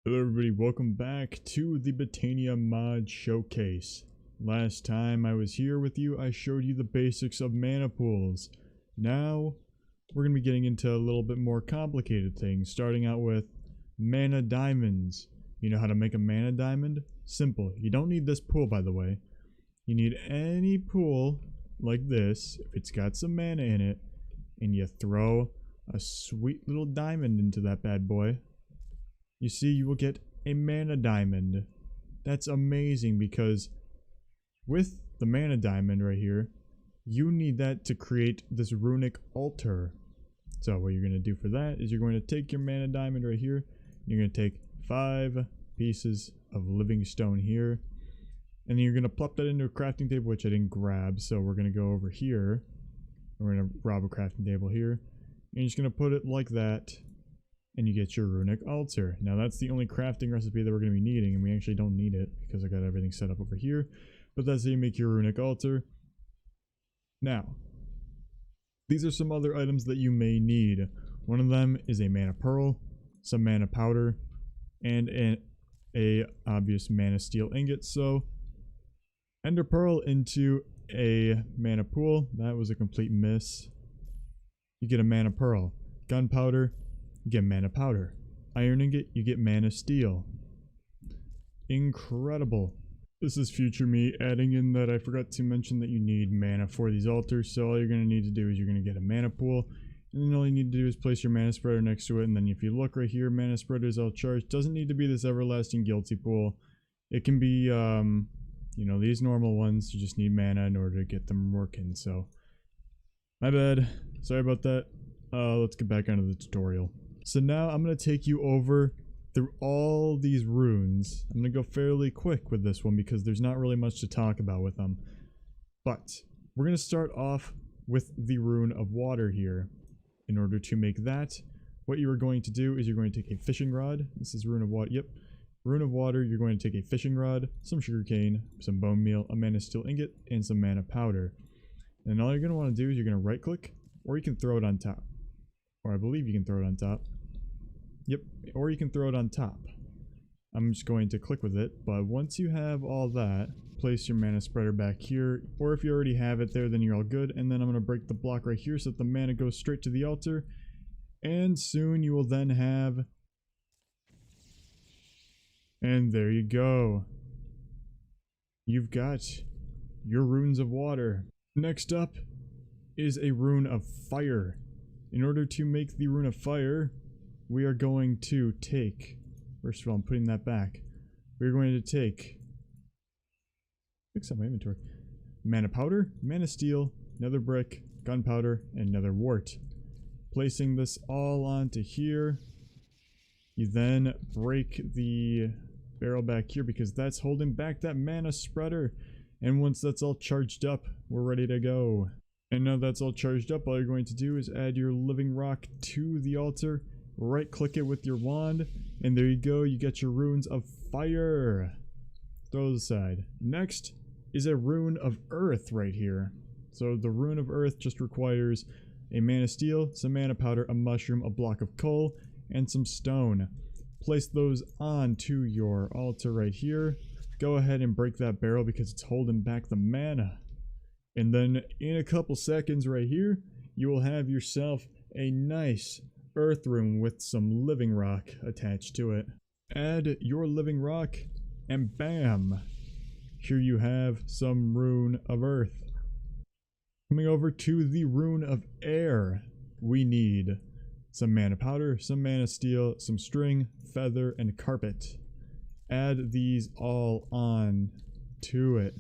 Hello everybody, welcome back to the Botania mod showcase. Last time I was here with you, I showed you the basics of mana pools. Now, we're going to be getting into a little bit more complicated things, starting out with mana diamonds. You know how to make a mana diamond? Simple. You don't need this pool, by the way. You need any pool like this, if it's got some mana in it, and you throw a sweet little diamond into that bad boy. You see, you will get a mana diamond. That's amazing because with the mana diamond right here, you need that to create this Runic Altar. So what you're going to do for that is you're going to take your mana diamond right here. You're going to take 5 pieces of living stone here. And then you're going to plop that into a crafting table, which I didn't grab. So we're going to go over here. We're going to rob a crafting table here. And you're just going to put it like that. And you get your Runic Altar. Now that's the only crafting recipe that we're going to be needing, and we actually don't need it because I got everything set up over here. But that's how you make your Runic Altar. Now, these are some other items that you may need. One of them is a mana pearl, some mana powder, and a obvious mana steel ingot. So, ender pearl into a mana pool. That was a complete miss. You get a mana pearl. Gunpowder. You get mana powder. Iron ingot, you get mana steel. Incredible. This is future me adding in that I forgot to mention that you need mana for these altars. So all you're going to need to do is you're going to get a mana pool. And then all you need to do is place your mana spreader next to it. And then if you look right here, mana spreader is all charged. Doesn't need to be this everlasting guilty pool. It can be, you know, these normal ones. You just need mana in order to get them working. So, my bad. Sorry about that. Let's get back onto the tutorial. So now I'm going to take you over through all these runes. I'm going to go fairly quick with this one because there's not really much to talk about with them. But we're going to start off with the Rune of Water here. In order to make that, what you are going to do is you're going to take a fishing rod. This is Rune of Water. Yep. Rune of Water, you're going to take a fishing rod, some sugarcane, some bone meal, a mana steel ingot, and some mana powder. And all you're going to want to do is you're going to right click, or you can throw it on top. Or I believe you can throw it on top. Yep, or you can throw it on top. I'm just going to click with it, but once you have all that, place your mana spreader back here, or if you already have it there, then you're all good. And then I'm going to break the block right here so that the mana goes straight to the altar. And soon you will then have... And there you go. You've got your Runes of Water. Next up is a Rune of Fire. In order to make the Rune of Fire, we are going to take, first of all, I'm putting that back. We're going to take, fix up my inventory, mana powder, mana steel, nether brick, gunpowder, and nether wart. Placing this all onto here, you then break the barrel back here because that's holding back that mana spreader. And once that's all charged up, we're ready to go. And now that's all charged up, all you're going to do is add your living rock to the altar, right click it with your wand, and there you go, you get your Runes of Fire. Throw those aside. Next is a Rune of Earth right here. So the Rune of Earth just requires a mana steel, some mana powder, a mushroom, a block of coal, and some stone. Place those onto your altar right here. Go ahead and break that barrel because it's holding back the mana. And then in a couple seconds right here, you will have yourself a nice earth rune with some living rock attached to it. Add your living rock and bam! Here you have some Rune of Earth. Coming over to the Rune of Air, we need some mana powder, some mana steel, some string, feather, and carpet. Add these all on to it.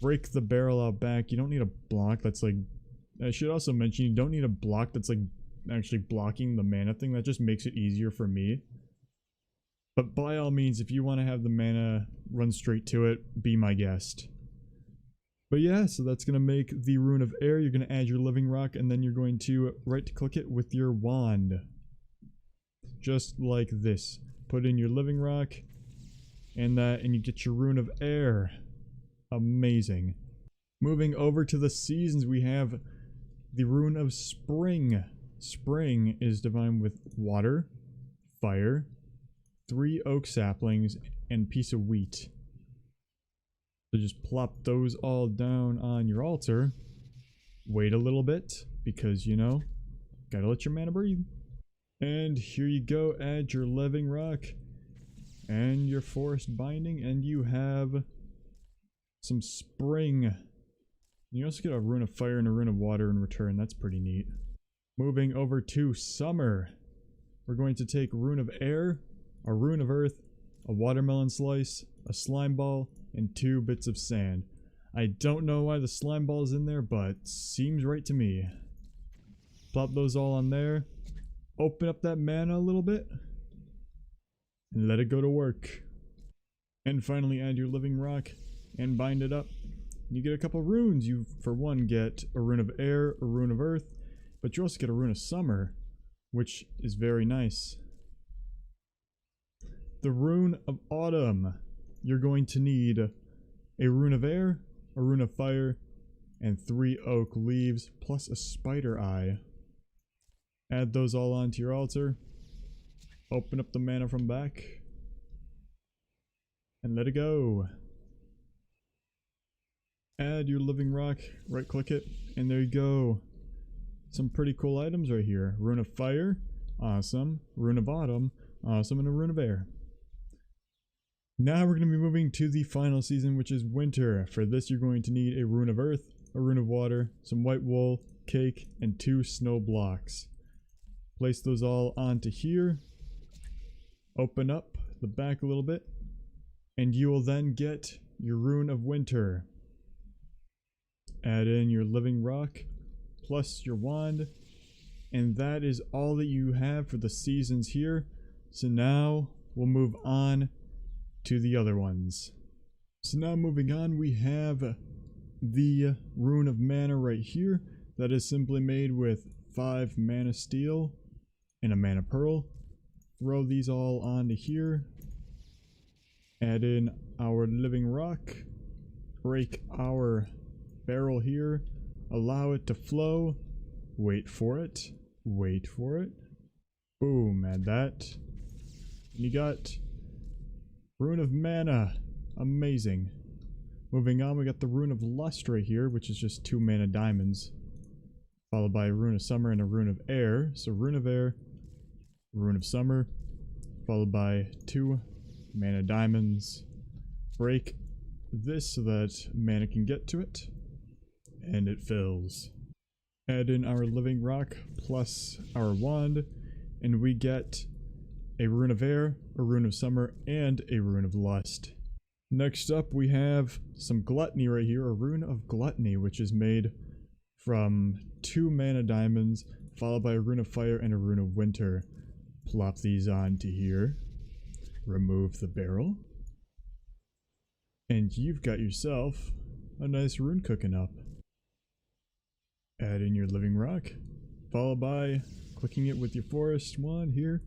Break the barrel out back. You don't need a block that's like, I should also mention, you don't need a block that's like actually blocking the mana thing. That just makes it easier for me. But by all means, if you want to have the mana run straight to it, be my guest. But yeah, so that's going to make the Rune of Air. You're going to add your living rock, and then you're going to right click it with your wand. Just like this. Put in your living rock, and you get your Rune of Air. Amazing. Moving over to the seasons, we have the Rune of Spring. Spring is defined with water, fire, 3 oak saplings, and a piece of wheat. So just plop those all down on your altar. Wait a little bit, because, you know, gotta let your mana breathe. And here you go, add your living rock and your forest binding, and you have some spring. You also get a Rune of Fire and a Rune of Water in return. That's pretty neat. Moving over to summer, we're going to take Rune of Air, a Rune of Earth, a watermelon slice, a slime ball, and 2 bits of sand. I don't know why the slime ball is in there, but seems right to me. Plop those all on there. Open up that mana a little bit. And let it go to work. And finally add your living rock and bind it up. You get a couple runes. You, for one, get a Rune of Air, a Rune of Earth, but you also get a Rune of Summer, which is very nice. The Rune of Autumn. You're going to need a Rune of Air, a Rune of Fire, and 3 oak leaves, plus a spider eye. Add those all onto your altar. Open up the mana from back. And let it go. Add your living rock, right click it, and there you go. Some pretty cool items right here. Rune of Fire, awesome. Rune of Autumn, awesome, and a Rune of Air. Now we're going to be moving to the final season, which is winter. For this you're going to need a Rune of Earth, a Rune of Water, some white wool, cake, and 2 snow blocks. Place those all onto here. Open up the back a little bit, and you will then get your Rune of Winter. Add in your living rock plus your wand, and that is all that you have for the seasons here. So now we'll move on to the other ones. So now moving on, we have the Rune of Mana right here. That is simply made with 5 mana steel and a mana pearl. Throw these all onto here. Add in our living rock. Break our barrel here. Allow it to flow. Wait for it. Wait for it. Boom, add that. You got Rune of Mana. Amazing. Moving on, we got the Rune of Lust right here, which is just 2 mana diamonds. Followed by a Rune of Summer and a Rune of Air. So Rune of Air, Rune of Summer, followed by 2 mana diamonds. Break this so that mana can get to it. And it fills. Add in our living rock plus our wand, and we get a Rune of Air, a Rune of Summer, and a Rune of Lust. Next up we have some Gluttony right here, a Rune of Gluttony, which is made from 2 mana diamonds, followed by a Rune of Fire and a Rune of Winter. Plop these onto here. Remove the barrel. And you've got yourself a nice rune cooking up. Add in your living rock, followed by clicking it with your forest wand here,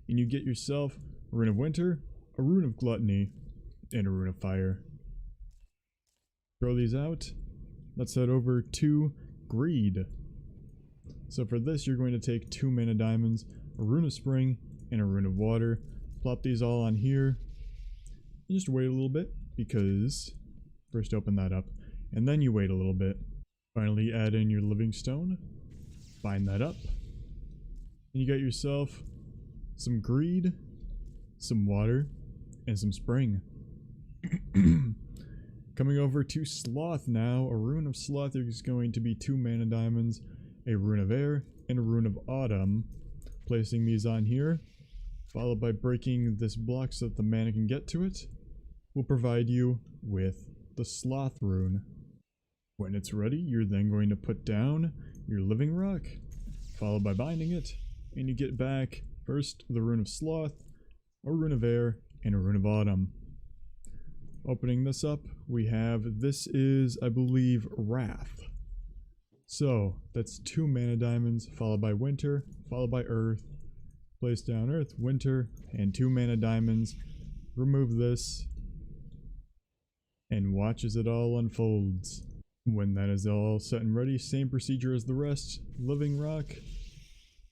and you get yourself a Rune of Winter, a Rune of Gluttony, and a Rune of Fire. Throw these out. Let's head over to Greed. So for this you're going to take 2 mana diamonds, a Rune of Spring, and a Rune of Water. Plop these all on here. And just wait a little bit, because first open that up, and then you wait a little bit. Finally add in your living stone, bind that up, and you got yourself some Greed, some Water, and some Spring. Coming over to Sloth now, a Rune of Sloth is going to be 2 mana diamonds, a Rune of Air, and a Rune of Autumn. Placing these on here, followed by breaking this block so that the mana can get to it, will provide you with the Sloth rune. When it's ready, you're then going to put down your living rock, followed by binding it, and you get back first the Rune of Sloth, a Rune of Air, and a Rune of Autumn. Opening this up, we have, this is, I believe, Wrath. So, that's 2 mana diamonds, followed by Winter, followed by Earth. Place down Earth, Winter, and 2 mana diamonds. Remove this, and watch as it all unfolds. When that is all set and ready, same procedure as the rest. Living rock,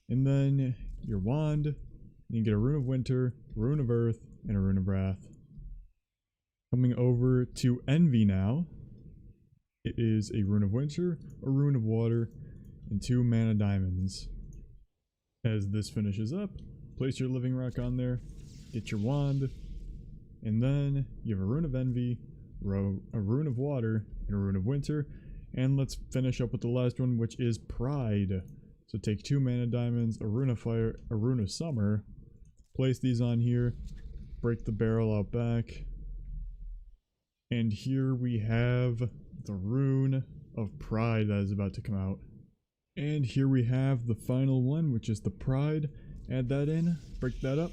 and then your wand, You get a Rune of Winter, Rune of Earth, and a Rune of Wrath. Coming over to Envy now. It is a Rune of Winter, a Rune of Water, and 2 mana diamonds. As this finishes up, place your living rock on there, get your wand, and then you have a Rune of Envy, a Rune of Water, and a Rune of Winter. And let's finish up with the last one, which is Pride. So take 2 mana diamonds, a Rune of Fire, a Rune of Summer, place these on here, break the barrel out back, and here we have the Rune of Pride that is about to come out. And here we have the final one, which is the Pride. Add that in, break that up,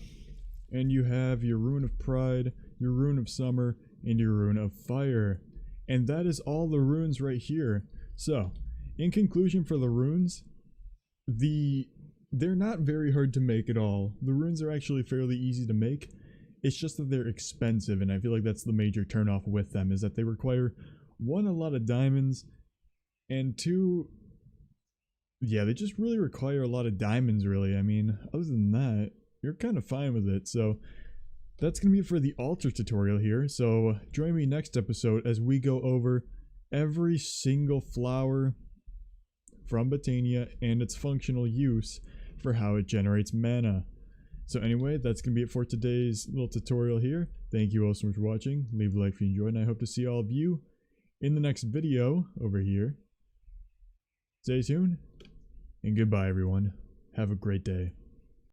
and you have your Rune of Pride, your Rune of Summer, and your Rune of Fire. And that is all the runes right here. So, in conclusion for the runes, they're not very hard to make at all. The runes are actually fairly easy to make. It's just that they're expensive, and I feel like that's the major turnoff with them, is that they require, 1, a lot of diamonds, and 2, yeah, they just really require a lot of diamonds, really. I mean, other than that, you're kind of fine with it. So that's going to be it for the altar tutorial here. So join me next episode as we go over every single flower from Botania and its functional use for how it generates mana. So anyway, that's going to be it for today's little tutorial here. Thank you all so much for watching. Leave a like if you enjoyed, and I hope to see all of you in the next video over here. Stay tuned, and goodbye everyone. Have a great day.